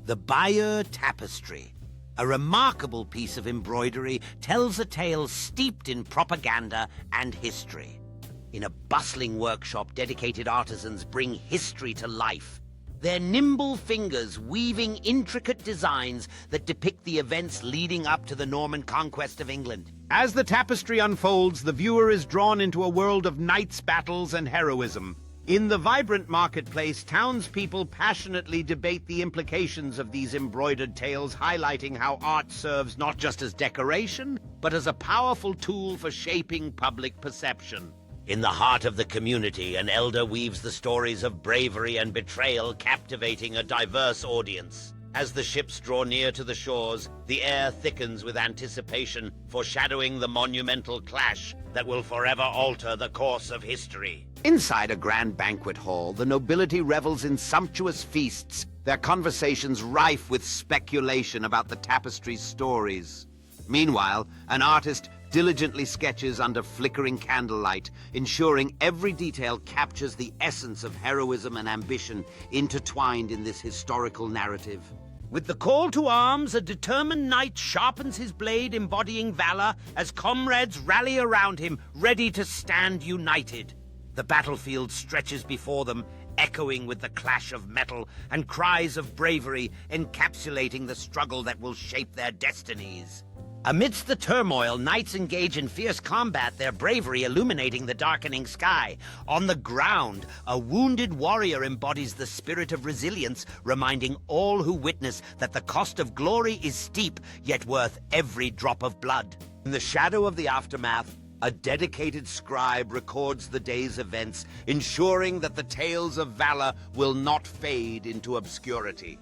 The Bayeux Tapestry, a remarkable piece of embroidery, tells a tale steeped in propaganda and history. In a bustling workshop, dedicated artisans bring history to life, their nimble fingers weaving intricate designs that depict the events leading up to the Norman conquest of England. As the tapestry unfolds, the viewer is drawn into a world of knights' battles and heroism. In the vibrant marketplace, townspeople passionately debate the implications of these embroidered tales, highlighting how art serves not just as decoration, but as a powerful tool for shaping public perception. In the heart of the community, an elder weaves the stories of bravery and betrayal, captivating a diverse audience. As the ships draw near to the shores, the air thickens with anticipation, foreshadowing the monumental clash that will forever alter the course of history. Inside a grand banquet hall, the nobility revels in sumptuous feasts, their conversations rife with speculation about the tapestry's stories. Meanwhile, an artist diligently sketches under flickering candlelight, ensuring every detail captures the essence of heroism and ambition intertwined in this historical narrative. With the call to arms, a determined knight sharpens his blade, embodying valor, as comrades rally around him, ready to stand united. The battlefield stretches before them, echoing with the clash of metal and cries of bravery, encapsulating the struggle that will shape their destinies. Amidst the turmoil, knights engage in fierce combat, their bravery illuminating the darkening sky. On the ground, a wounded warrior embodies the spirit of resilience, reminding all who witness that the cost of glory is steep, yet worth every drop of blood. In the shadow of the aftermath, a dedicated scribe records the day's events, ensuring that the tales of valor will not fade into obscurity.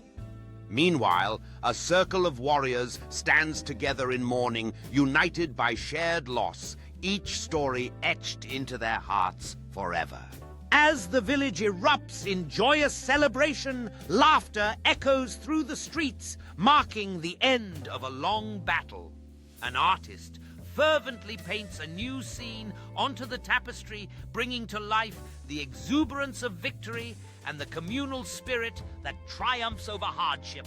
Meanwhile, a circle of warriors stands together in mourning, united by shared loss, each story etched into their hearts forever. As the village erupts in joyous celebration, laughter echoes through the streets, marking the end of a long battle. An artist fervently paints a new scene onto the tapestry, bringing to life the exuberance of victory and the communal spirit that triumphs over hardship.